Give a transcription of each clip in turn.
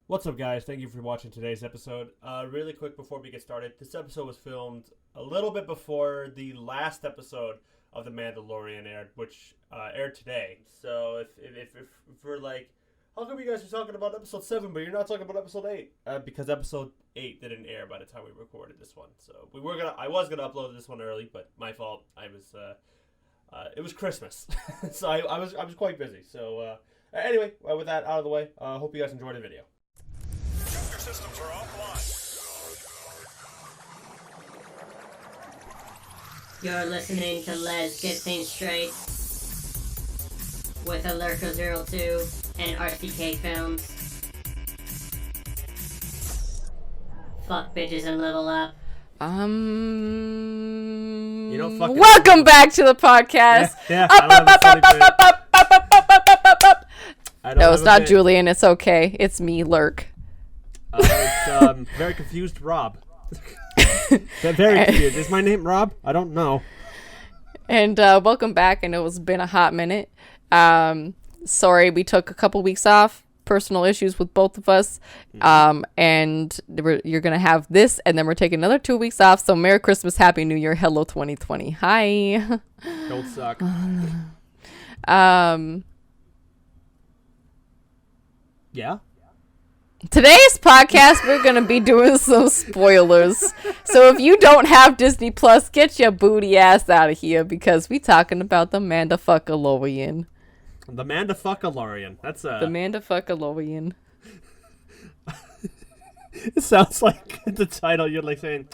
What's up, guys? Thank you for watching today's episode. Really quick before we get started, this episode was filmed a little bit before the last episode of The Mandalorian aired, which aired today. So if we're like, how come you guys are talking about episode 7, but you're not talking about episode 8? Because episode 8 didn't air by the time we recorded this one. So I was gonna upload this one early, but my fault. It was Christmas, so I was quite busy. So anyway, with that out of the way, hope you guys enjoyed the video. Your systems are offline. You're listening to Les Get Things Straight with Alerco02 and RCK Films. Fuck bitches and level up. You know, fucking Welcome back to the podcast. Yeah, No, it's not Julian. It's okay. It's me, Lurk. It's very confused Rob. Very confused. Is my name Rob? I don't know. And welcome back. I know it's been a hot minute. Sorry, we took a couple weeks off. Personal issues with both of us. And you're going to have this, and then we're taking another 2 weeks off. So Merry Christmas, Happy New Year, hello 2020. Hi. Don't suck. Yeah? Today's podcast, we're going to be doing some spoilers. So if you don't have Disney Plus, get your booty ass out of here because we talking about the Mandalorian. The Mandalorian. That's The Mandalorian. It sounds like the title. You're like saying,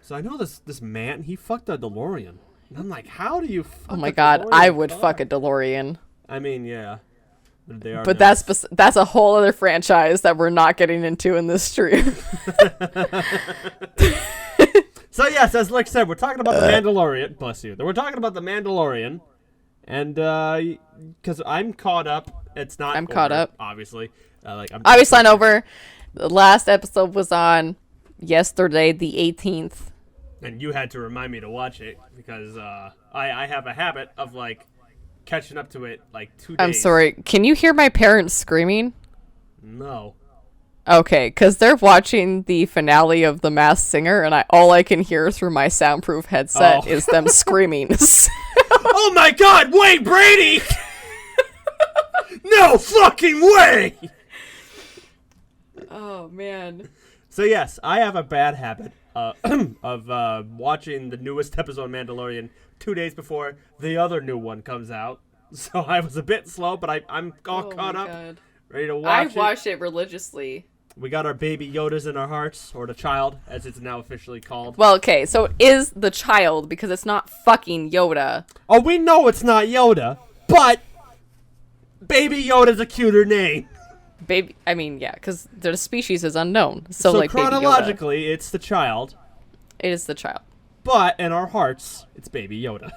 so I know this man, he fucked a DeLorean. And I'm like, how do you fuck Oh my a god, DeLorean? I would fuck a DeLorean. I mean, yeah. They are But nice. that's a whole other franchise that we're not getting into in this stream. So yes, as Lick said, we're talking about the Mandalorian. Bless you. We're talking about the Mandalorian. And because I'm caught up. It's not I'm caught up. Obviously. Obviously not over. The last episode was on yesterday, the 18th. And you had to remind me to watch it because I have a habit of like catching up to it like 2 days. I'm sorry. Can you hear my parents screaming? No. Okay, because they're watching the finale of The Masked Singer, and all I can hear through my soundproof headset is them screaming. Oh my god, wait, Brady! No fucking way! Oh, man. So yes, I have a bad habit of watching the newest episode of Mandalorian 2 days before the other new one comes out. So I was a bit slow, but I'm all caught up, God. ready to watch it. I watched it religiously. We got our baby Yodas in our hearts, or the child, as it's now officially called. Well, okay, so it is the child, because it's not fucking Yoda. Oh, we know it's not Yoda, but Baby Yoda's a cuter name. Baby, I mean, yeah, because the species is unknown. So like, chronologically, it's the child, Baby Yoda. It is the child. but in our hearts, it's Baby Yoda.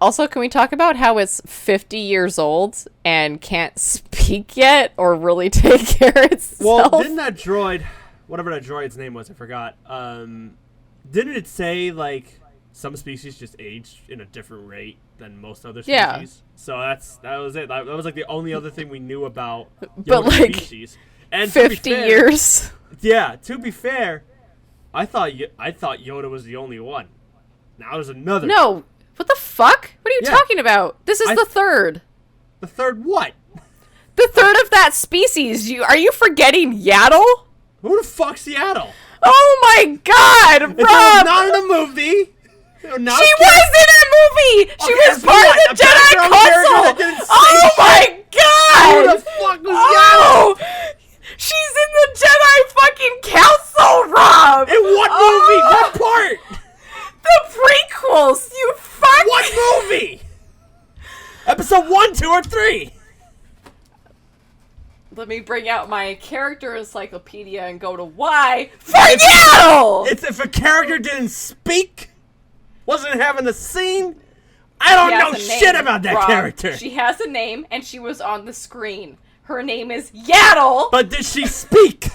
Also, can we talk about how it's 50 years old and can't speak yet or really take care of itself? Well, didn't that droid, whatever that droid's name was, I forgot, didn't it say, like, some species just age in a different rate than most other species? Yeah. So that was it. That was, like, the only other thing we knew about But, Yoda's like, species. And 50 years? Yeah, to be fair, I thought Yoda was the only one. Now there's another. No. What the fuck? What are you Yeah. talking about? This is the third. The third what? The third of that species. Are you forgetting Yaddle? Who the fuck's Seattle? Oh my god, Rob! It's not in a movie. Not She was in a movie! She Okay, was so part what? of the A Jedi background character that Council! didn't say Oh my god! Who the fuck was Oh! She's in the Jedi fucking Council, Rob! In what movie? What part? The prequels, you fuck! What movie? Episode 1, 2, or 3? Let me bring out my character encyclopedia and go to why for Yaddle! It's if a character didn't speak, wasn't having a scene, I don't She has know a shit name, about that Rob. character. She has a name, and she was on the screen. Her name is Yaddle! But did she speak?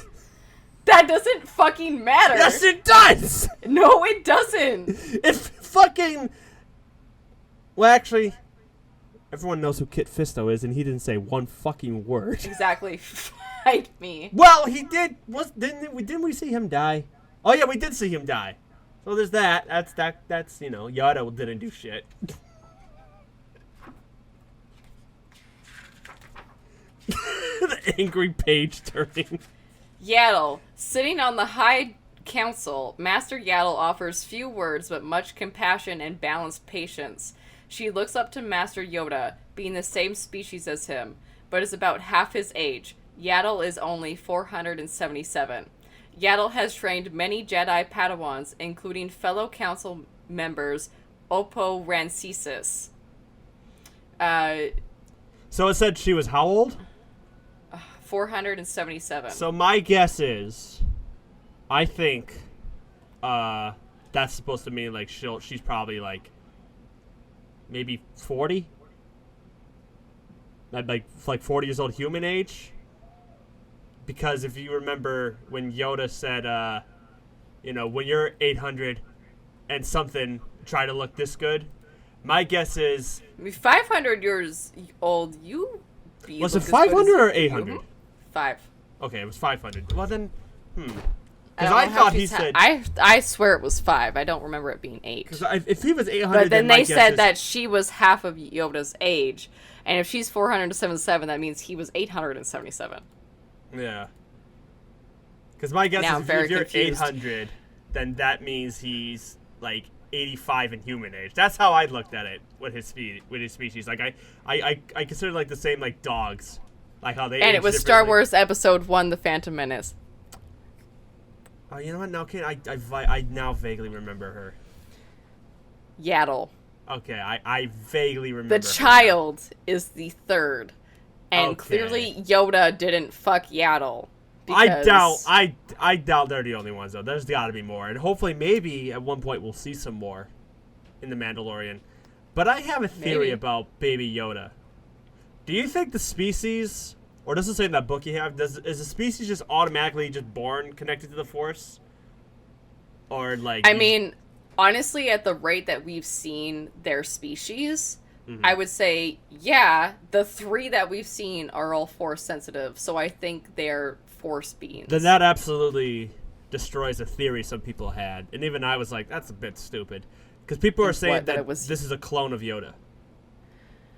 That doesn't fucking matter! Yes, it does! No, it doesn't! If fucking... Well, actually, everyone knows who Kit Fisto is, and he didn't say one fucking word. Exactly. Fight me. Well, he did. Didn't we see him die? Oh yeah, we did see him die. So there's that. That's Yoda didn't do shit. The angry page turning. Yaddle. Sitting on the High Council, Master Yaddle offers few words but much compassion and balanced patience. She looks up to Master Yoda, being the same species as him, but is about half his age. Yaddle is only 477. Yaddle has trained many Jedi Padawans, including fellow council members Oppo Rancisis. So it said she was how old? 477. So my guess is, I think, that's supposed to mean like she's probably like maybe 40. Like 40 years old human age. Because if you remember when Yoda said, when you're 800 and something, try to look this good. My guess is 500 years old. Was it 500 or 800? 5. Okay, it was 500. Well then, Because I thought he said. I swear it was 5. I don't remember it being 8. Because if he was 800, but then my they guess said is, that she was half of Yoda's age, and if she's 477, that means he was 877. Yeah. Because my guess Now is I'm very if you're confused. 800, then that means he's like 85 in human age. That's how I looked at it with his species. Like I consider like the same like dogs, like how they. And age it was Star differently. Wars Episode 1: The Phantom Menace. Oh, you know what? Now, okay, I now vaguely remember her. Yaddle. Okay, I vaguely remember. The her child is the third, and Okay. clearly Yoda didn't fuck Yaddle. Because... I doubt they're the only ones though. There's got to be more, and hopefully, maybe at one point we'll see some more in the Mandalorian. But I have a theory Maybe. about Baby Yoda. Do you think the species, or does it say in that book you have, is the species just automatically just born connected to the Force, or like? I mean, honestly, at the rate that we've seen their species, I would say, yeah, the 3 that we've seen are all Force sensitive, so I think they're Force beings. Then that absolutely destroys a theory some people had, and even I was like, that's a bit stupid, because people are saying that this is a clone of Yoda,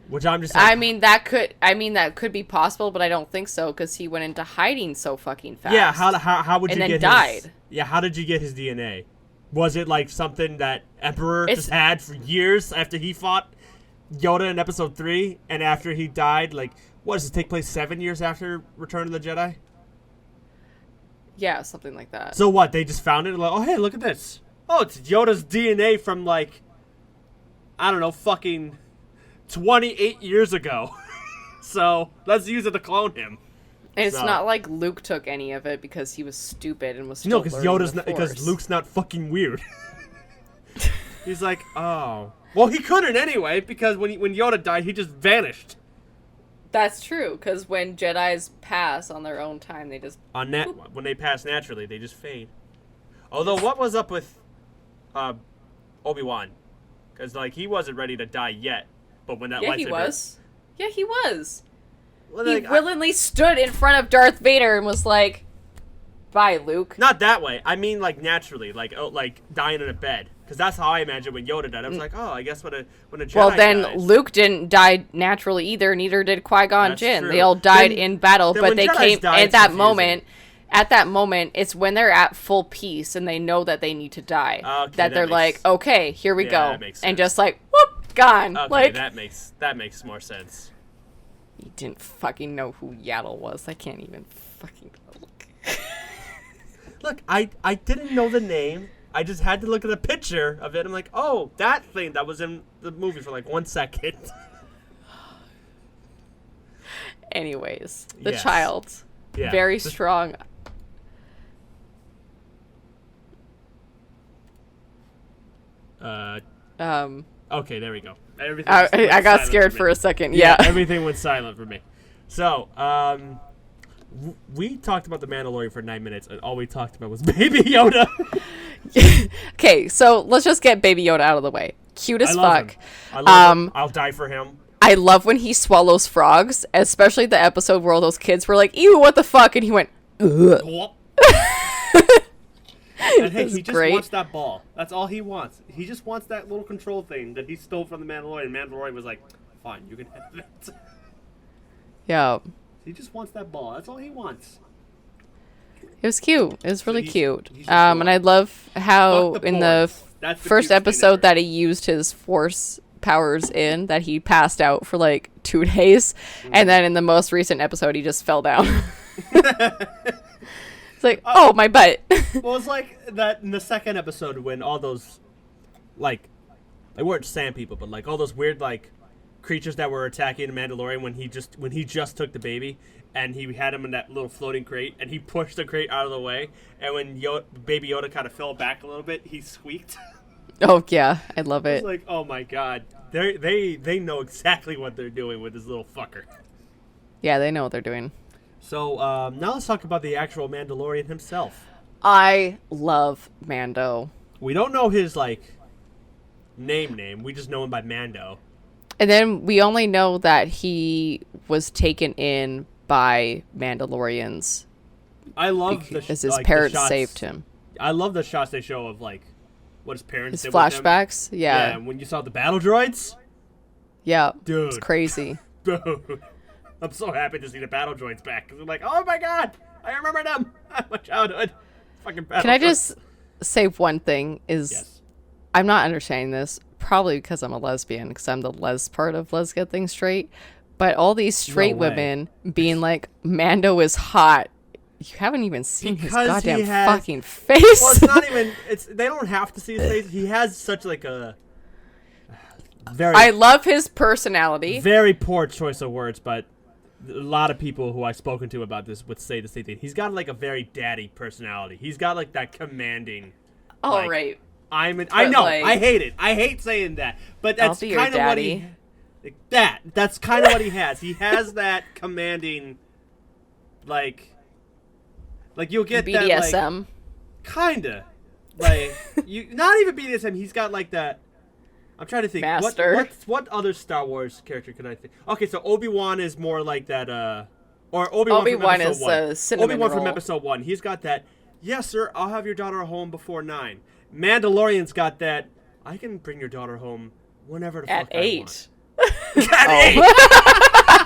which I'm just. Like, I mean, that could be possible, but I don't think so because he went into hiding so fucking fast. yeah, how would you and get then his? died. Yeah, how did you get his DNA? Was it like something that Emperor just had for years after he fought Yoda in Episode 3, and after he died, like, what does it take place 7 years after Return of the Jedi? Yeah, something like that. So what? They just found it and like, oh hey, look at this. Oh, it's Yoda's DNA from like, I don't know, fucking 28 years ago. So let's use it to clone him. And it's So- not like Luke took any of it because he was stupid and was still No, because learning the because Force. Luke's not fucking weird. He's like, oh, well, he couldn't anyway because when Yoda died, he just vanished. That's true, because when Jedis pass on their own time, they just... When they pass naturally, they just fade. Although, what was up with Obi-Wan? Because like he wasn't ready to die yet, but when that Yeah, lightsaber... he was. Yeah, he was. Well, He like, willingly stood in front of Darth Vader and was like, bye, Luke. not that way. I mean, like naturally, like dying in a bed. Because that's how I imagine when Yoda died. I was like, oh, I guess when a Jedi Well, then dies. Luke didn't die naturally either. Neither did Qui-Gon That's Jinn. true. They all died Then- in battle, then but when they Jedis came die, at it's that confusing. moment. At that moment, it's when they're at full peace and they know that they need to die. Okay, that they're that like, makes- okay, here we Yeah, go, that makes and sense. just like, whoop, gone. Okay, like, that makes more sense. you didn't fucking know who Yaddle was. I can't even fucking look. Look, I didn't know the name. I just had to look at the picture of it. I'm like, oh, that thing that was in the movie for like 1 second. Anyways, the Yes. child, Yeah. very strong. Okay, there we go. Everything I went got silent scared me. for a second. Yeah. Everything went silent for me. So, we talked about the Mandalorian for 9 minutes, and all we talked about was Baby Yoda. Okay, so let's just get Baby Yoda out of the way. Cute as I love fuck. him. I love him. I'll die for him. I love when he swallows frogs, especially the episode where all those kids were like, ew, what the fuck? And he went, ugh. And hey, he just wants that ball. That's all he wants. He just wants that little control thing that he stole from the Mandalorian. Mandalorian was like, fine, you can have it. Yeah. He just wants that ball. That's all he wants. It was cute. It was really cute. He's And I love how in the That's the first cutest thing episode ever. that he used his force powers in, that he passed out for like 2 days. And then in the most recent episode, he just fell down. It's like, oh, my butt. Well, it's like that in the second episode when all those, like, they weren't sand people, but like all those weird like creatures that were attacking the Mandalorian when he just took the baby, and he had him in that little floating crate, and he pushed the crate out of the way, and when Baby Yoda kind of fell back a little bit, he squeaked. Oh, yeah. I love it. It's like, oh my god, they know exactly what they're doing with this little fucker. Yeah, they know what they're doing. So now let's talk about the actual Mandalorian himself. I love Mando. We don't know his like name. We just know him by Mando. And then we only know that he was taken in by Mandalorians I love because his the parents shots. saved him. I love the shots they show of like what his parents His did with him. flashbacks, Yeah, yeah. and when you saw the battle droids, Yeah. Dude. It's crazy. dude, I'm so happy to see the battle droids back because I'm like, oh my god, I remember them. My childhood, fucking battle. Can I droids. just say one thing? Yes. I'm not understanding this, probably because I'm a lesbian, because I'm the les part of Let's Get Things Straight. But all these straight way. women being like, Mando is hot. You haven't even seen his Because he goddamn has- fucking face. Well, it's not even. They don't have to see his face. He has such like a very I love his personality. very poor choice of words, but a lot of people who I've spoken to about this would say the same thing. He's got like a very daddy personality. He's got like that commanding. All like, right. I But, know. like- I hate it. I hate saying that, but I'll that's be your kind of what he. daddy. Like, that's kind of what he has. He has that commanding, like you'll get that like, BDSM. kinda, like you not even BDSM. He's got like that. I'm trying to think. Master. What other Star Wars character can I think? Okay, so Obi-Wan is more like that. Or Obi-Wan from Obi-Wan episode is one. a cinnamon Obi-Wan from roll. episode 1. He's got that. Yes, sir. I'll have your daughter home before 9. Mandalorian's got that. I can bring your daughter home whenever the At fuck I 8. want. At 8.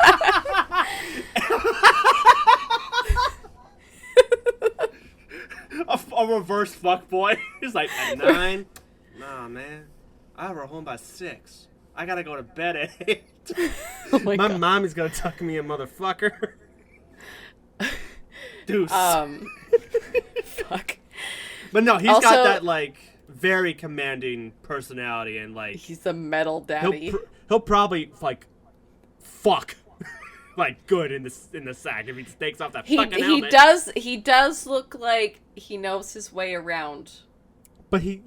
a reverse fuck boy. He's like at 9. Nah, man. I have her home by 6. I gotta go to bed at 8. Oh my My God. mommy's gonna tuck me in, motherfucker. Deuce. Fuck. But no, he's also- got that like very commanding personality, and like He's the metal daddy. he'll probably like fuck like good in the sack if he just takes off that fucking helmet. He does look like he knows his way around. But he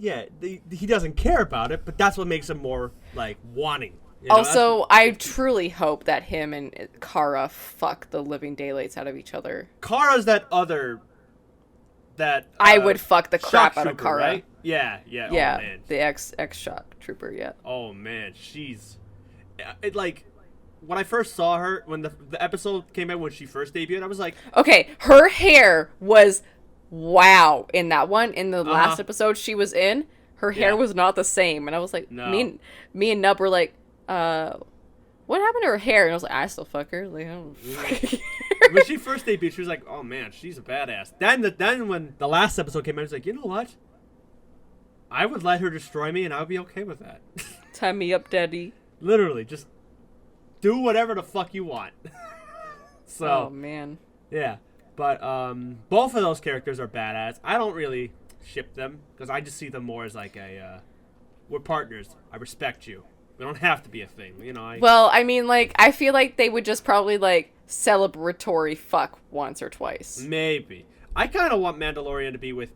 doesn't care about it. But that's what makes him more like wanting. You know, Also, I truly hope that him and Kara fuck the living daylights out of each other. Kara's that other. That I would fuck the crap shock out of trooper, Kara. right? Yeah. Yeah, Oh man. the ex shock trooper. Yeah. Oh man, she's it like when I first saw her when the episode came out when she first debuted, I was like, Okay, her hair was wow in that one. In the last episode she was in, her hair Yeah. was not the same, and I was like, No. me and Nub were like, what happened to her hair? And I was like, I still fuck her. Like, I don't fucking care. when she first debuted, she was like, oh man, she's a badass. Then when the last episode came out, I was like, you know what? I would let her destroy me, and I would be okay with that. Tie me up, daddy. Literally, just do whatever the fuck you want. So Oh man. yeah, but both of those characters are badass. I don't really ship them because I just see them more as like a we're partners. I respect you. We don't have to be a thing, you know. Well, I mean, like, I feel like they would just probably, like, celebratory fuck once or twice. Maybe. I kind of want Mando to be with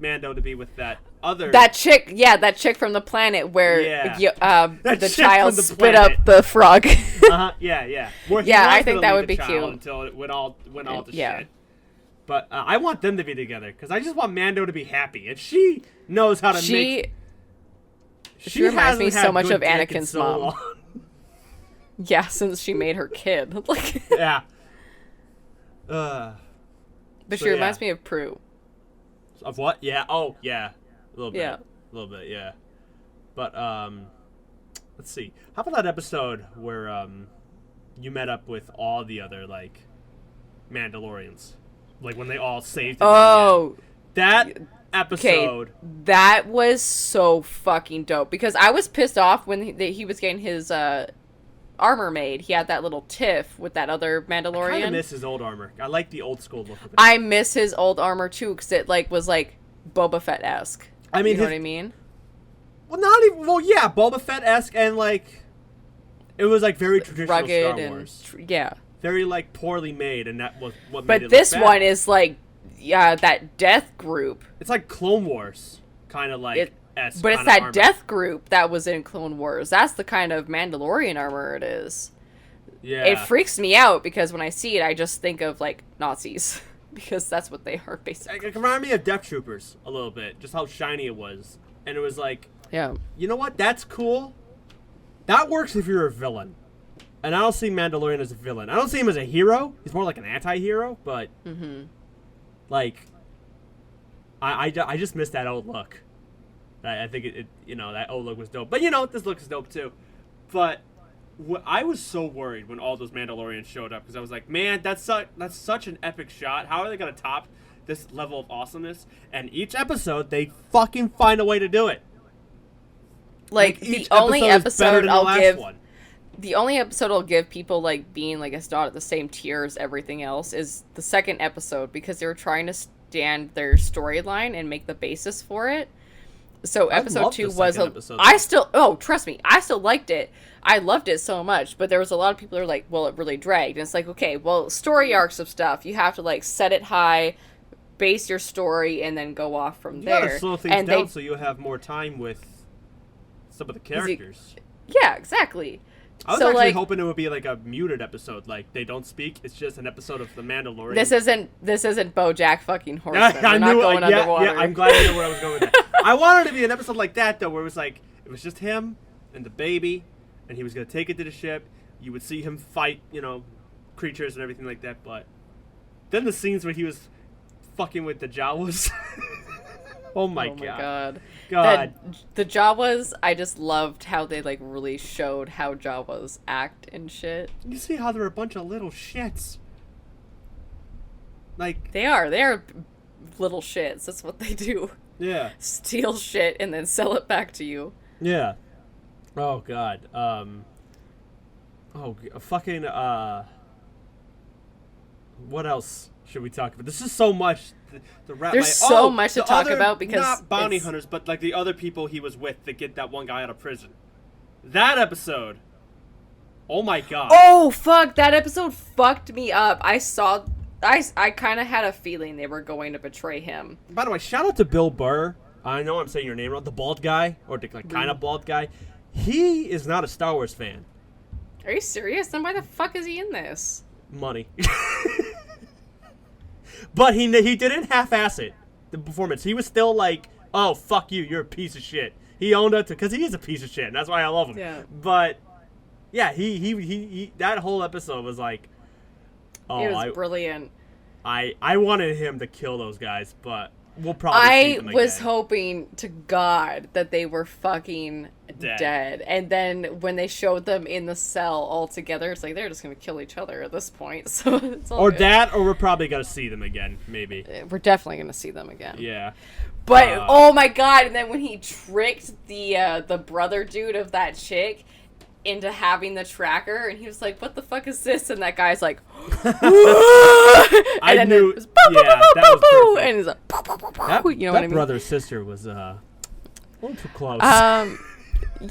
that other. That chick from the planet where Yeah. the chick child from the spit planet. up the frog. Yeah. Where he Yeah, was I think gonna that leave would be the child cute. until it went all to Yeah. shit. But I want them to be together because I just want Mando to be happy, and she knows how to make. She reminds me hasn't so had much good of dick in Anakin's so mom. long. Yeah, since she made her kid. Like, Yeah. but So, she reminds me of Prue. Of what? Yeah. Oh, yeah. A little bit. Yeah. A little bit, yeah. But, let's see. How about that episode where, you met up with all the other, like, Mandalorians? Like, when they all saved him. Oh. That episode. That was so fucking dope. Because I was pissed off when he was getting his, armor made. He had that little tiff with that other Mandalorian. I kind of miss his old armor. I like the old school look of it. I miss his old armor too, because it like was like Boba Fett-esque. I mean, you know what I mean? Well, not even. Well, yeah, Boba Fett-esque, and like, it was like very traditional Rugged Star Wars. and yeah. Very like poorly made, and that was what made But it this look bad. one is like, yeah, that death group. It's like Clone Wars, kind of like. But it's that death group that was in Clone Wars. That's the kind of Mandalorian armor it is. Yeah. It freaks me out because when I see it, I just think of like Nazis because that's what they are basically. It reminded me of Death Troopers a little bit, just how shiny it was, and it was like, Yeah. you know what? That's cool. That works if you're a villain, and I don't see Mandalorian as a villain. I don't see him as a hero. He's more like an anti-hero, but like, I just miss that old look. I think it that old look was dope. But this look is dope too. But I was so worried when all those Mandalorians showed up because I was like, man, that's such an epic shot. How are they gonna top this level of awesomeness? And each episode, they fucking find a way to do it. Like each the only is better episode than the I'll last give. one. The only episode I'll give people like being like it's not at the same tier as everything else is the second episode because they were trying to stand their storyline and make the basis for it. So episode 2 was trust me, I still liked it. I loved it so much, but there was a lot of people who are like, well, it really dragged. And it's like, okay, well, story arcs of stuff, you have to like set it high, base your story, and then go off from You there. gotta slow things down so you have more time with some of the characters. Yeah, exactly. I was actually hoping it would be like a muted episode, like they don't speak. It's just an episode of The Mandalorian. This isn't BoJack fucking Horseman. We're not going yeah, underwater. Yeah, I'm glad you know where I was going with that. I wanted to be an episode like that though, where it was like it was just him and the baby, and he was gonna take it to the ship. You would see him fight, creatures and everything like that. But then the scenes where he was fucking with the Jawas. Oh my god. The Jawas, I just loved how they like really showed how Jawas act and shit. You see how they're a bunch of little shits. Like they're little shits. That's what they do. Yeah. Steal shit and then sell it back to you. Yeah. Oh god. What else should we talk about? This is so much. There's so much to talk about because not bounty hunters, but like the other people he was with that get that one guy out of prison. That episode. Oh my god. Oh fuck! That episode fucked me up. I kind of had a feeling they were going to betray him. By the way, shout out to Bill Burr. I know I'm saying your name wrong. The bald guy, or the kind of bald guy. He is not a Star Wars fan. Are you serious? Then why the fuck is he in this? Money. But he didn't half-ass it, the performance. He was still like, oh, fuck you, you're a piece of shit. He owned up to, because he is a piece of shit, and that's why I love him. Yeah. But, yeah, he that whole episode was like, oh, it was brilliant. I wanted him to kill those guys, but we'll probably see them again. I was hoping to God that they were fucking dead. And then when they showed them in the cell all together, it's like they're just going to kill each other at this point. So it's all good. That, or we're probably going to see them again, maybe. We're definitely going to see them again. Yeah. But, oh my god, and then when he tricked the brother dude of that chick into having the tracker, and he was like, what the fuck is this? And that guy's like, I knew, it was, that was perfect. And he's like, you know what I mean? That brother sister was a little too close.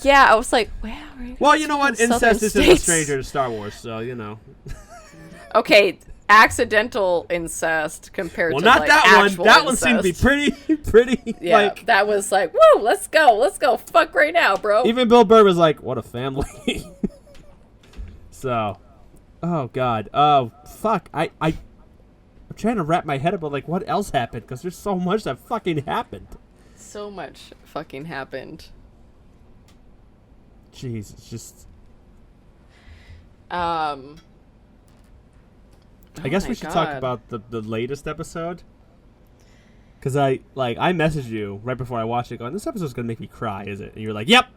Yeah, I was like, well, you know what? Incest isn't a stranger to Star Wars, so, Okay, accidental incest compared to not like that actual one. That incest. one seemed to be pretty. Yeah, like, that was like, woo, let's go, fuck right now, bro. Even Bill Burr was like, what a family. So, oh god, oh fuck, I'm trying to wrap my head about like what else happened because there's so much that fucking happened. So much fucking happened. Jeez, it's just. Um. I guess my we should talk God. about the latest episode. Because I messaged you right before I watched it going, this episode's going to make me cry, is it? And you're like, yep.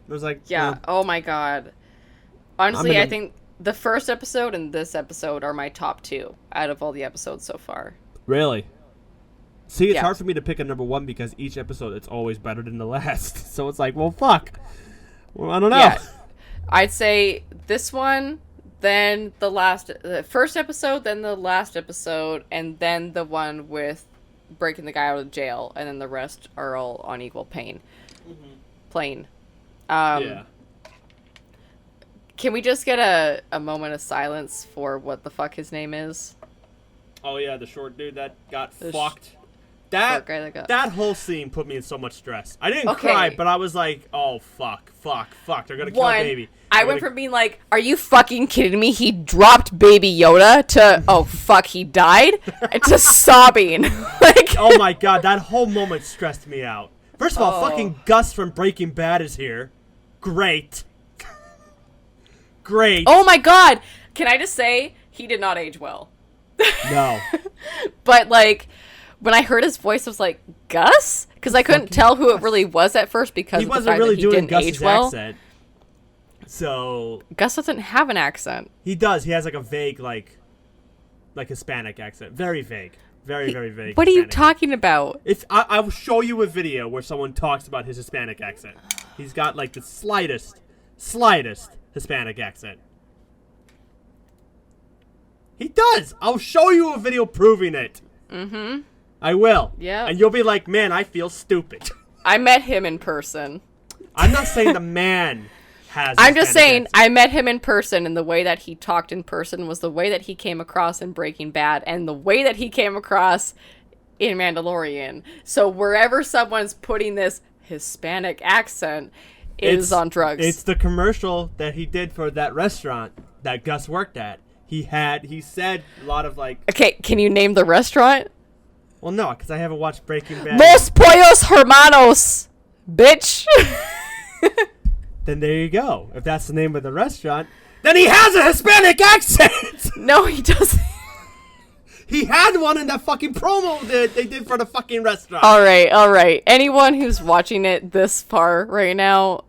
I was like, Yeah. Oh my God. Honestly, I'm gonna- I think the first episode and this episode are my top 2 out of all the episodes so far. Really? See, it's Yeah. hard for me to pick a number one because each episode it's always better than the last. So it's like, well, fuck. Well, I don't know. Yeah. I'd say this one, then the first episode, then the last episode, and then the one with breaking the guy out of jail, and then the rest are all on equal plane. Yeah. Can we just get a moment of silence for what the fuck his name is? Oh yeah, the short dude that got The fucked. short guy that got- That whole scene put me in so much stress. I didn't Okay. cry, but I was like, oh fuck. They're gonna kill One, baby. I They're went gonna- from being like, are you fucking kidding me? He dropped Baby Yoda to, oh fuck, he died? to sobbing. Like, Oh my god, that whole moment stressed me out. First of all, Oh. fucking Gus from Breaking Bad is here. Great. Great. oh my God. Can I just say, he did not age well. No. But like, when I heard his voice, I was like, Gus? Because I couldn't tell who it really was at first because He of the wasn't fact really that he doing didn't Gus's age well. accent. So Gus doesn't have an accent. he does. He has like a vague like Hispanic accent. Very vague. Very vague. What are you Hispanic. talking about? If I will show you a video where someone talks about his Hispanic accent. He's got like the slightest Hispanic accent. He does. I'll show you a video proving it. Mm-hmm. I will. Yeah. And you'll be like, man, I feel stupid. I met him in person. I'm not saying the man has. I'm just Hispanic saying, accent. I met him in person, and the way that he talked in person was the way that he came across in Breaking Bad, and the way that he came across in Mandalorian. So wherever someone's putting this Hispanic accent is on drugs. It's the commercial that he did for that restaurant that Gus worked at. He said a lot of like, Okay, can you name the restaurant? well, no, because I haven't watched Breaking Bad. Los Pollos Hermanos, bitch. Then there you go. If that's the name of the restaurant, then he has a Hispanic accent. No, he doesn't. He had one in that fucking promo that they did for the fucking restaurant. All right. Anyone who's watching it this far right now,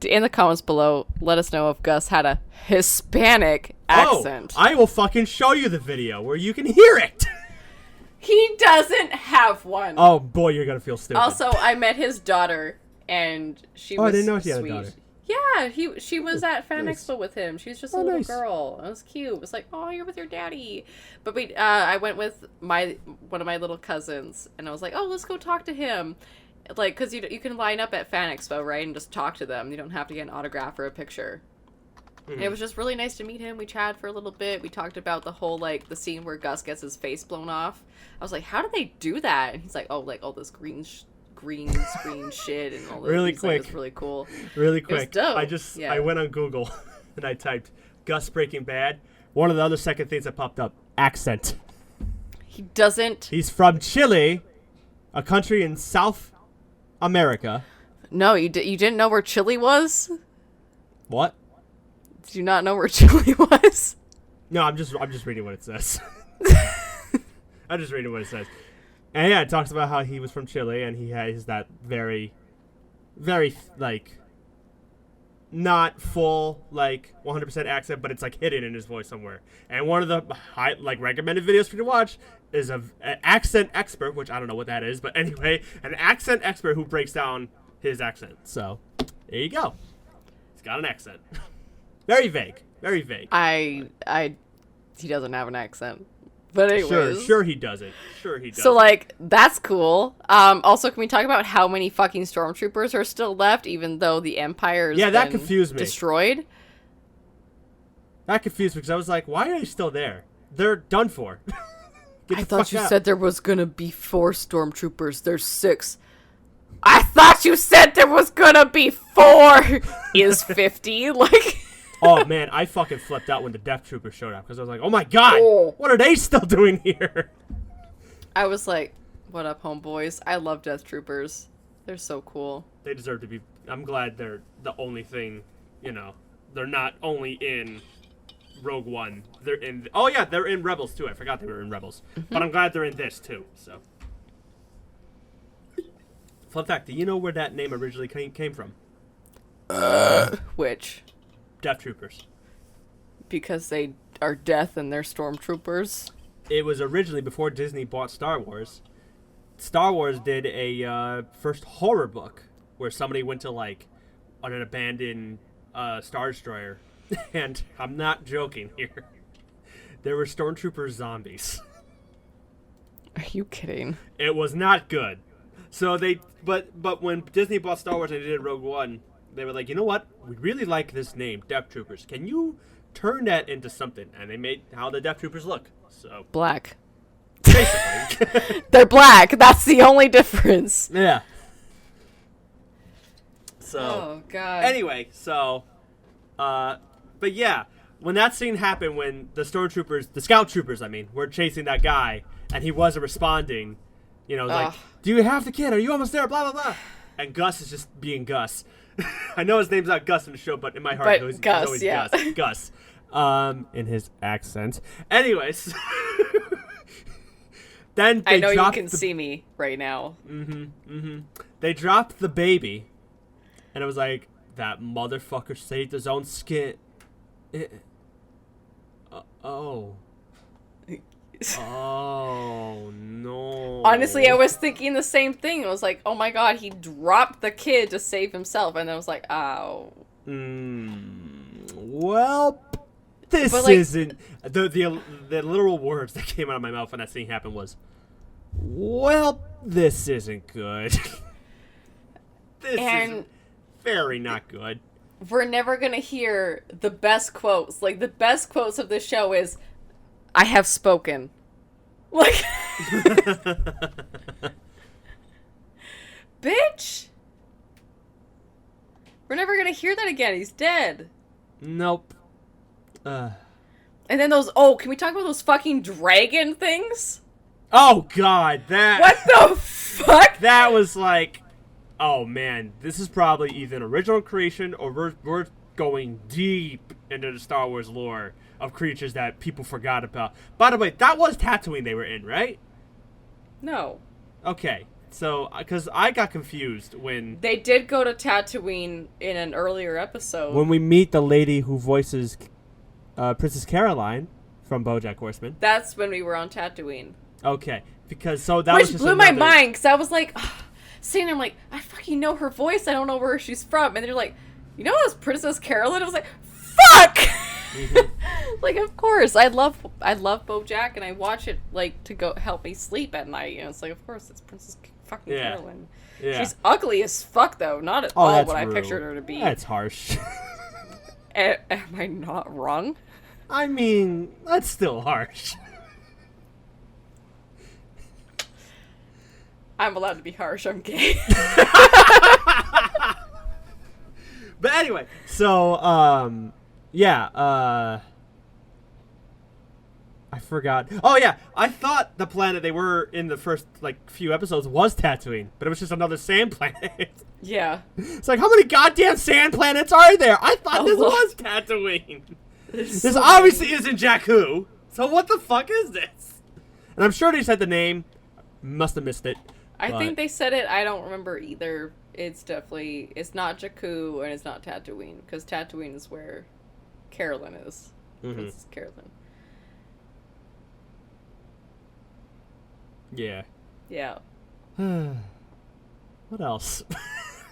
in the comments below, let us know if Gus had a Hispanic accent. Oh, I will fucking show you the video where you can hear it. He doesn't have one. Oh boy, you're gonna feel stupid. Also, I met his daughter, and she Oh, I was didn't know she had a sweet. daughter. Yeah, she was at Fan nice. Expo with him. She was just a Oh, little nice. girl. It was cute. It was like, oh, you're with your daddy. But I went with one of my little cousins, and I was like, oh, let's go talk to him. Like, because you can line up at Fan Expo, right, and just talk to them. You don't have to get an autograph or a picture. And it was just really nice to meet him. We chatted for a little bit. We talked about the whole, like, the scene where Gus gets his face blown off. I was like, how did they do that? And he's like, oh, like, all this green screen shit and all this. Really He's like, quick. it's really cool. Really was quick. dope. I went on Google and I typed Gus Breaking Bad. One of the other second things that popped up, accent. He doesn't. He's from Chile, a country in South America. No, you didn't know where Chile was? What? Did you not know where Chile was? No, I'm just reading what it says. I'm just reading what it says. And yeah, it talks about how he was from Chile and he has that very, very, like, not full, like, 100% accent, but it's, like, hidden in his voice somewhere. And one of the, recommended videos for you to watch is an accent expert, which I don't know what that is, but anyway, an accent expert who breaks down his accent. So, there you go. He's got an accent. Very vague. Very vague. He doesn't have an accent. But anyways. Sure he doesn't. Sure he does. So, like, that's cool. Also, can we talk about how many fucking stormtroopers are still left, even though the Empire's that been confused me. destroyed? That confused me because I was like, why are they still there? They're done for. Get I the thought fuck you out. said there was gonna be 4 stormtroopers. There's 6. I thought you said there was gonna be 4! Is 50? Like... Oh man, I fucking flipped out when the Death Troopers showed up because I was like, oh my god, Oh. what are they still doing here? I was like, what up, homeboys? I love Death Troopers. They're so cool. They deserve to be. I'm glad they're the only thing, they're not only in Rogue One. They're in. Oh yeah, they're in Rebels too. I forgot they were in Rebels, but I'm glad they're in this too. So, fun fact: do you know where that name originally came from? Which? Death Troopers. Because they are death and they're stormtroopers. It was originally before Disney bought Star Wars. Star Wars did a first horror book where somebody went to like on an abandoned Star Destroyer, and I'm not joking here. There were stormtrooper zombies. Are you kidding? It was not good. So but when Disney bought Star Wars and they did Rogue One, they were like, you know what? We really like this name, Death Troopers. Can you turn that into something? And they made how the Death Troopers look. So Black. basically, They're black. That's the only difference. yeah. So. Oh god. Anyway, so, but yeah, when that scene happened, when the stormtroopers, the scout troopers, I mean, were chasing that guy, and he wasn't responding, you know, like, do you have the kid? Are you almost there? Blah, blah, blah. And Gus is just being Gus. I know his name's not Gus in the show, but in my heart, But he's Gus, always yeah. Gus. In his accent. Anyways. Then they I know you dropped can see me right now. They dropped the baby, and it was like, that motherfucker saved his own skin. Oh. Oh, no. Honestly, I was thinking the same thing. I was like, oh my god, he dropped the kid to save himself. And I was like, oh. Well, this But, like- isn't... The literal words that came out of my mouth when that scene happened was, well, this isn't good. This is very not good. We're never going to hear the best quotes. Like, the best quotes of this show is, I have spoken. Like, bitch. We're never going to hear that again. He's dead. Nope. And then those, oh, can we talk about those fucking dragon things? Oh, God, that... What the fuck? That was like... Oh, man, this is probably either an original creation or we're going deep into the Star Wars lore of creatures that people forgot about. By the way, that was Tatooine they were in, right? No. Okay, so, because I got confused when... They did go to Tatooine in an earlier episode. When we meet the lady who voices Princess Caroline from BoJack Horseman. That's when we were on Tatooine. Okay, because so that was Which just blew my another- mind, because I was like, seeing her, I'm like, I fucking know her voice, I don't know where she's from. And they're like, you know that's Princess Caroline? I was like, fuck! Like, of course. I love BoJack, and I watch it, like, to go help me sleep at night. And it's like, of course, it's Princess fucking Caroline. Yeah. She's ugly as fuck, though. Not at Oh, all that's what I rude. pictured her to be. That's harsh. Am I not wrong? I mean, that's still harsh. I'm allowed to be harsh. I'm gay. But anyway, so, yeah, I forgot. Oh, yeah, I thought the planet they were in the first, like, few episodes was Tatooine, but it was just another sand planet. Yeah. It's like, how many goddamn sand planets are there? I thought this lot. was Tatooine. There's This so obviously isn't Jakku. So what the fuck is this? And I'm sure they said the name. Must have missed it. I but- think they said it. I don't remember either. It's definitely, it's not Jakku and it's not Tatooine, because Tatooine is where Carolyn is. Princess Carolyn. Yeah. Yeah. What else?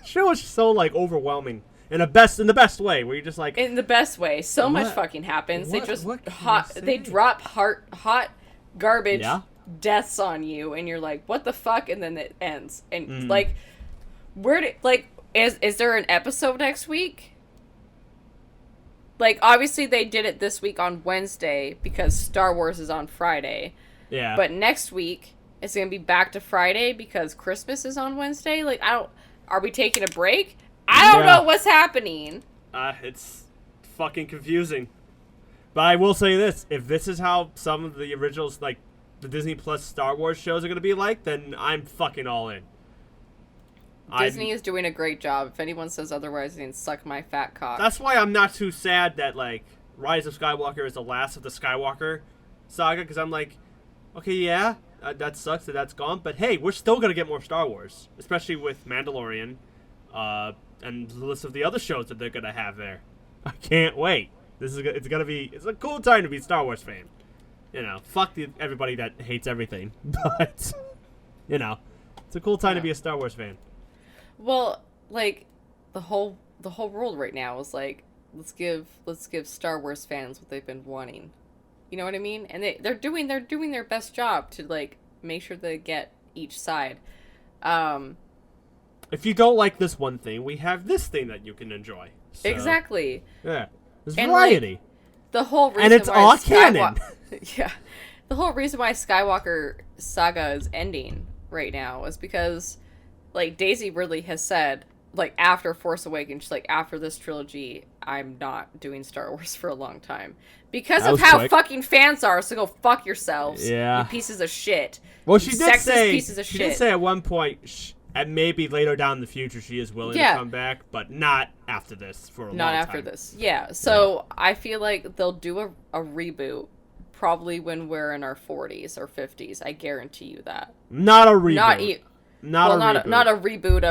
Show is so like overwhelming in the best way, where you're just like, In the best way. So much What- fucking happens. what- They just what can hot. you They say? drop hot garbage Yeah. deaths on you, and you're like, what the fuck? And then it ends. And Mm. like, where did is there an episode next week? Like, obviously they did it this week on Wednesday because Star Wars is on Friday. yeah. But next week it's gonna be back to Friday because Christmas is on Wednesday. Like, are we taking a break? I don't Yeah. know what's happening. It's fucking confusing. But I will say this: if this is how some of the originals, like the Disney Plus Star Wars shows, are gonna be like, then I'm fucking all in. Disney is doing a great job. If anyone says otherwise, they can suck my fat cock. That's why I'm not too sad that like Rise of Skywalker is the last of the Skywalker saga, because I'm like, okay, yeah, that sucks that that's gone, but hey, we're still gonna get more Star Wars, especially with Mandalorian, and the list of the other shows that they're gonna have there. I can't wait. It's a cool time to be a Star Wars fan. You know, fuck everybody that hates everything, but you know, it's a cool time to be a Star Wars fan. Well, like the whole world right now is like, let's give Star Wars fans what they've been wanting. You know what I mean? And they're doing their best job to like make sure they get each side. If you don't like this one thing, we have this thing that you can enjoy. So, exactly. Yeah. There's And, variety. like, the whole reason And it's why all canon. Yeah. The whole reason why Skywalker saga is ending right now is because, like, Daisy Ridley has said, like, after Force Awakens, she's like, after this trilogy, I'm not doing Star Wars for a long time. Because That of was how quick. fucking fans are, so go fuck yourselves. Yeah. You pieces of shit. Well, she You did sexist say pieces of she shit. did say at one point, and maybe later down in the future, she is willing to come back, but not after this for a long time. Not after this. Yeah. So I feel like they'll do a reboot probably when we're in our 40s or 50s. I guarantee you that. Not a reboot. Not a reboot.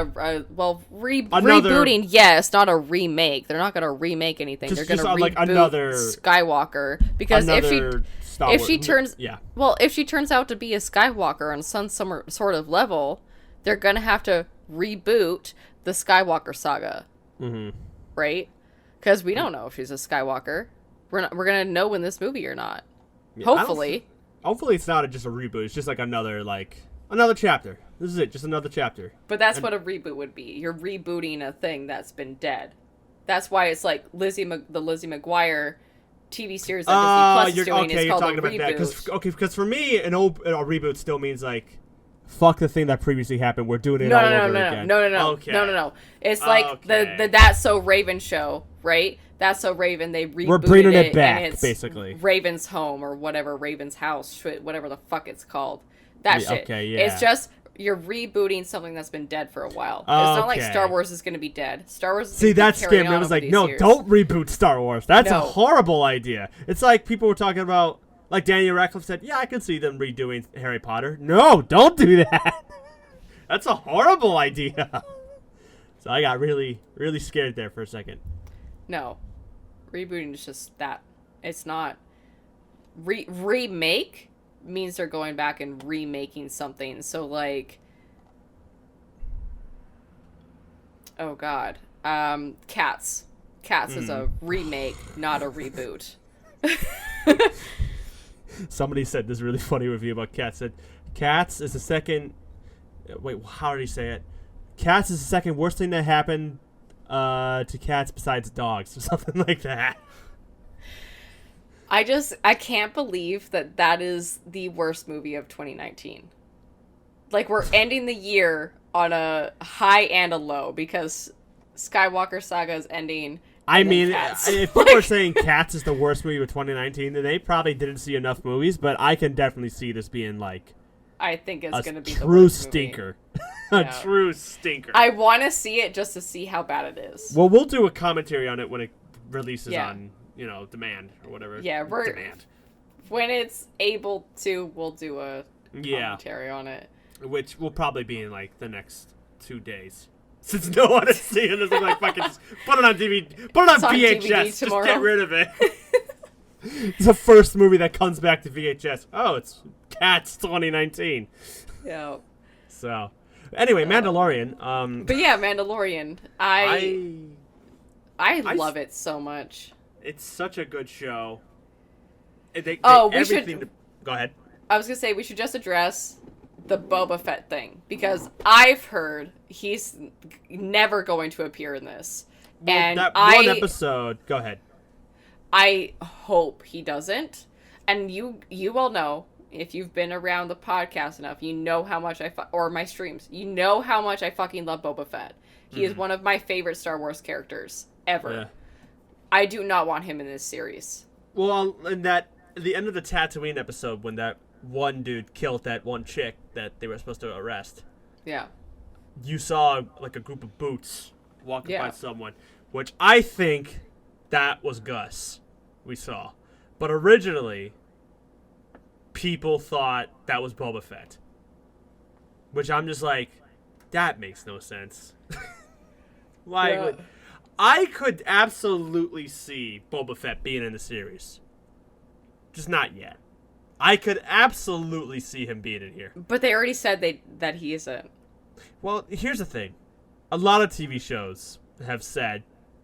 Rebooting, yes, not a remake. They're not going to remake anything. They're going to reboot like another Skywalker, because if she turns if she turns out to be a Skywalker on some sort of level, they're going to have to reboot the Skywalker saga. Mm-hmm. Right? Because we don't know if she's a Skywalker. We're going to know in this movie or not. Yeah, Hopefully. Hopefully it's not just a reboot. It's just like another chapter. This is it, just another chapter. But that's what a reboot would be. You're rebooting a thing that's been dead. That's why it's like the Lizzie McGuire TV series that Disney Plus is doing is called a reboot. Because for me, a reboot still means like, fuck the thing that previously happened. We're doing it all over again. No. It's like the That's So Raven show, right? That's So Raven. They rebooted We're bringing it and back, it's basically. Raven's Home or whatever, Raven's House, whatever the fuck it's called. That shit. Okay, yeah. It's just you're rebooting something that's been dead for a while. It's not like Star Wars is going to be dead. Star Wars is that scared me. I was like, no, don't reboot Star Wars. That's a horrible idea. It's like people were talking about, like Daniel Radcliffe said, yeah, I can see them redoing Harry Potter. No, don't do that. That's a horrible idea. So I got really, really scared there for a second. No. Rebooting is just that. It's not... remake means they're going back and remaking something. So, like... Oh, God. Cats. Cats is a remake, not a reboot. Somebody said this really funny review about Cats. Said, Cats is the second... Wait, how did he say it? Cats is the second worst thing that happened to cats besides dogs, or something like that. I can't believe that is the worst movie of 2019. Like, we're ending the year on a high and a low because Skywalker Saga is ending. I mean, if people are saying Cats is the worst movie of 2019, then they probably didn't see enough movies, but I can definitely see this being like I think it's going to be the true worst stinker. Yeah. A true stinker. I want to see it just to see how bad it is. Well, we'll do a commentary on it when it releases on, demand or whatever. Yeah, demand. When it's able to, we'll do a commentary on it. Which will probably be in like the next 2 days. Since no one is seeing this, I'm like, fucking just put it on DVD. Put it on VHS. Just get rid of it. It's the first movie that comes back to VHS. Oh, it's Cats 2019. Yeah. So, anyway, Mandalorian. But yeah, Mandalorian. I love it so much. It's such a good show. We should. Go ahead. I was gonna say we should just address the Boba Fett thing because I've heard he's never going to appear in this. Well, and that one episode. Go ahead. I hope he doesn't. And you all know, if you've been around the podcast enough, you know how much or my streams, you know how much I fucking love Boba Fett. He is one of my favorite Star Wars characters ever. Yeah. I do not want him in this series. Well, in the end of the Tatooine episode, when that one dude killed that one chick that they were supposed to arrest. Yeah. You saw like a group of boots walking by someone, which I think that was Gus. we saw. But originally, people thought that was Boba Fett. Which I'm just like, that makes no sense. I could absolutely see Boba Fett being in the series. Just not yet. I could absolutely see him being in here. But they already said that he isn't. Well, here's the thing. A lot of TV shows have said,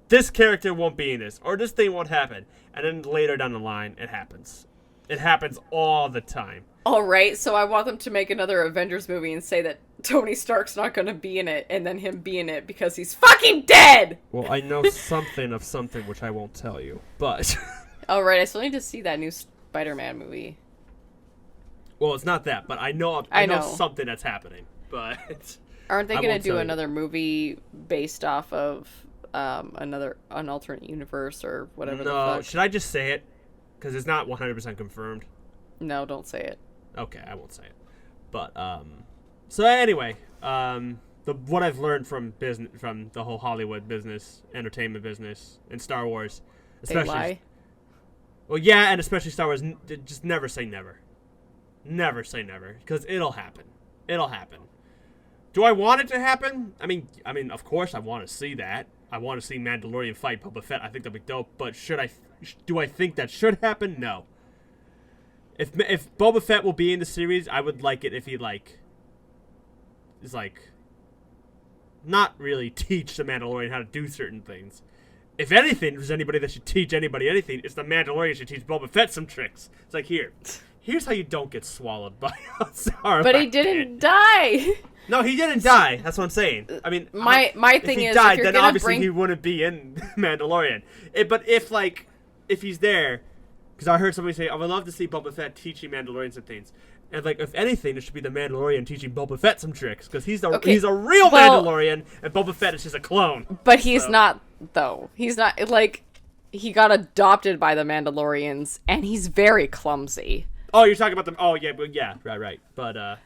this character won't be in this, or this thing won't happen. And then later down the line, it happens. It happens all the time. All right, so I want them to make another Avengers movie and say that Tony Stark's not going to be in it, and then him be in it because he's fucking dead! Well, I know something of something which I won't tell you, but... All right, I still need to see that new Spider-Man movie. Well, it's not that, but I know something that's happening, but... Aren't they going to do another movie based off of an alternate universe or whatever the fuck? No, should I just say it? Because it's not 100% confirmed. No, don't say it. Okay, I won't say it. But, so anyway, what I've learned from the whole Hollywood business, entertainment business, and Star Wars, especially... They lie? Well, yeah, and especially Star Wars, just never say never. Never say never, because it'll happen. It'll happen. Do I want it to happen? I mean, of course I want to see that. I want to see Mandalorian fight Boba Fett. I think that'd be dope. But do I think that should happen? No. If Boba Fett will be in the series, I would like it if he is not really teach the Mandalorian how to do certain things. If anything, there's anybody that should teach anybody anything, it's the Mandalorian should teach Boba Fett some tricks. It's like, here's how you don't get swallowed by a Sarlacc. But he didn't die. No, he didn't die. That's what I'm saying. I mean, my thing is, if he died, if you're then gonna obviously he wouldn't be in Mandalorian. But if he's there, because I heard somebody say, I would love to see Boba Fett teaching Mandalorians some things. And if anything, it should be the Mandalorian teaching Boba Fett some tricks, because he's a real Mandalorian, and Boba Fett is just a clone. But he's not, though. He's not, he got adopted by the Mandalorians, and he's very clumsy. Oh, you're talking about them. Oh, yeah, right. But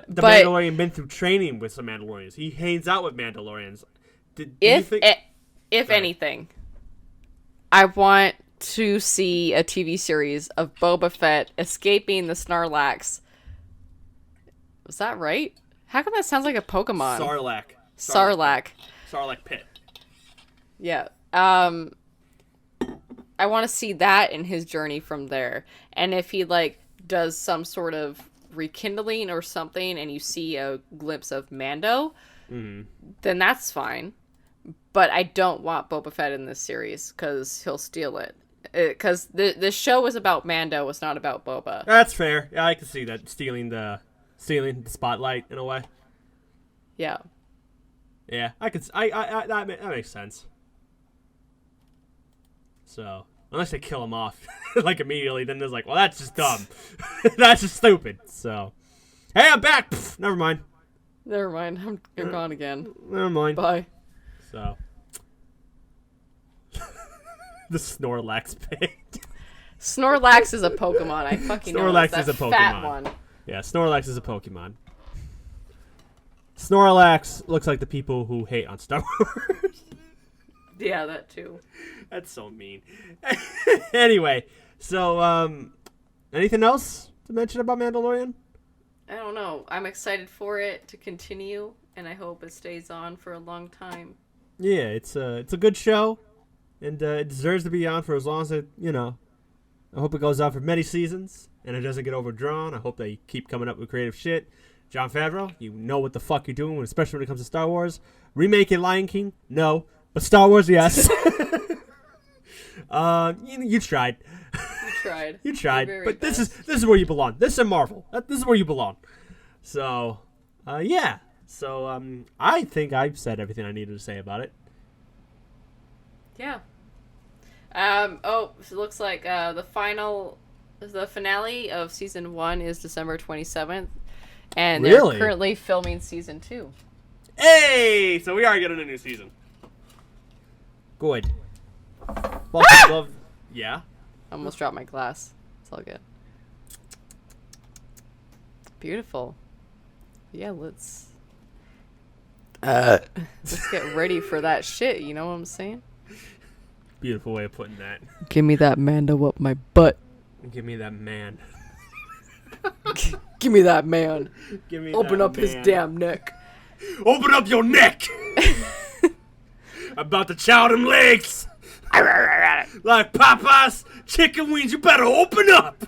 the Mandalorian been through training with some Mandalorians. He hangs out with Mandalorians. If anything, I want to see a TV series of Boba Fett escaping the Snorlax. Was that right? How come that sounds like a Pokemon? Sarlacc pit. Yeah. I want to see that in his journey from there. And if he does some sort of rekindling or something and you see a glimpse of Mando, then that's fine. But I don't want Boba Fett in this series because he'll steal it. Because the show was about Mando, it's not about Boba. That's fair. Yeah, I can see that, stealing the spotlight in a way. Yeah. Yeah, that makes sense. So, unless they kill him off immediately, then there's well, that's just dumb. That's just stupid. So, hey, I'm back. Pfft, never mind. I'm gone again. Never mind. Bye. So, the Snorlax pit. Snorlax is a Pokemon. I fucking know. Snorlax is a Pokemon. Fat one. Yeah, Snorlax is a Pokemon. Snorlax looks like the people who hate on Star Wars. Yeah, that too. That's so mean. Anyway, so anything else to mention about Mandalorian? I don't know. I'm excited for it to continue, and I hope it stays on for a long time. Yeah, it's a good show, and it deserves to be on for as long as it. I hope it goes on for many seasons, and it doesn't get overdrawn. I hope they keep coming up with creative shit. Jon Favreau, you know what the fuck you're doing, especially when it comes to Star Wars. Remaking Lion King? No. But Star Wars, yes. You tried. You tried. But this is where you belong. This is Marvel. This is where you belong. So, yeah. So, I think I've said everything I needed to say about it. Yeah. So it looks like the finale of season 1 is December 27th. And they're currently filming season 2. Hey! So we are getting a new season. Good. Love. Yeah? I almost dropped my glass. It's all good. Beautiful. Yeah, let's get ready for that shit, you know what I'm saying? Beautiful way of putting that. Give me that Mando up my butt. Give me that man. Give me that man. Give me Open that up his man. damn neck. Open up your neck. About to chow them legs. Like Popeye's chicken wings. You better open up.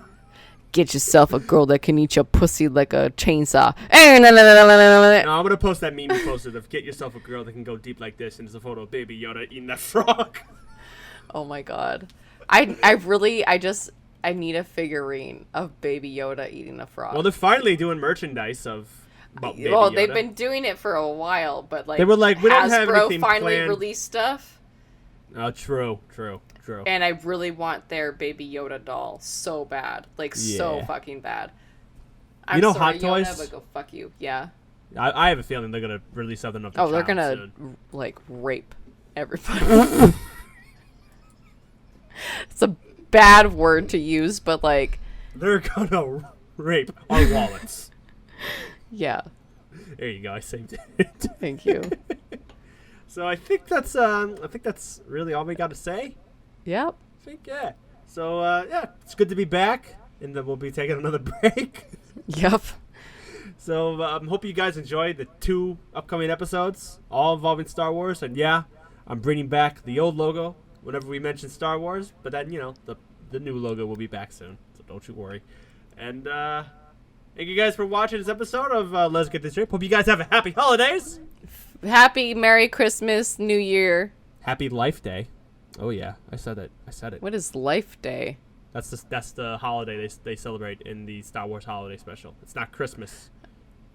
Get yourself a girl that can eat your pussy like a chainsaw. No, I'm gonna post that meme you posted of get yourself a girl that can go deep like this, and there's a photo of Baby Yoda eating that frog. Oh my god. I need a figurine of Baby Yoda eating a frog. Well, they're finally doing merchandise of about Baby Well, Yoda. they've been doing it for a while, but like They were like, we don't have Hasbro anything finally planned. released stuff, Oh, true. and I really want their Baby Yoda doll so bad, like so Yeah. fucking bad. I'm You know sorry, Hot Toys? Yoda, but go fuck you. Yeah. I have a feeling they're gonna release something of the Oh, they're child gonna soon. like rape everybody. It's a bad word to use, but like, They're gonna rape our wallets. yeah. There you go. I saved it. Thank you. So I think that's really all we got to say. Yep. I think yeah. So yeah, it's good to be back, and then we'll be taking another break. Yep. So hope you guys enjoyed the 2 upcoming episodes, all involving Star Wars. And yeah, I'm bringing back the old logo whenever we mention Star Wars, but then the new logo will be back soon, so don't you worry. And thank you guys for watching this episode of Let's Get This Straight. Hope you guys have a happy holidays. Happy Merry Christmas, New Year. Happy Life Day. Oh yeah, I said it. What is Life Day? That's the holiday they celebrate in the Star Wars holiday special. It's not Christmas.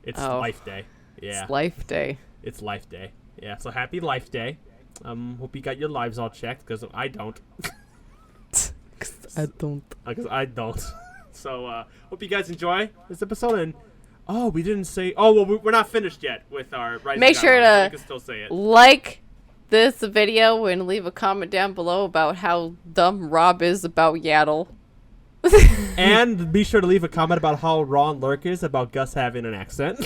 It's Oh. Life Day. Yeah. It's Life Day. It's Life Day. Yeah, so happy Life Day. Hope you got your lives all checked, because I don't. I don't. Because I don't. So, hope you guys enjoy this episode. And, oh, we didn't say... Oh, well, we're not finished yet with our Rise of Make sure Skywalker, so to we can still say it. Like this video and leave a comment down below about how dumb Rob is about Yaddle. And be sure to leave a comment about how wrong Lurk is about Gus having an accent.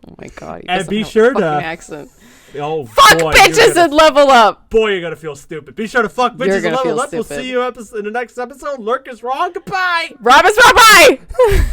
Oh my god. He And doesn't be have a sure to- fucking accent. Oh, Fuck boy, bitches and level up. Boy, you're gonna feel stupid. Be sure to fuck You're bitches and gonna level feel up. We'll stupid. see you in the next episode. Lurk is wrong. Goodbye. Rob is bye bye.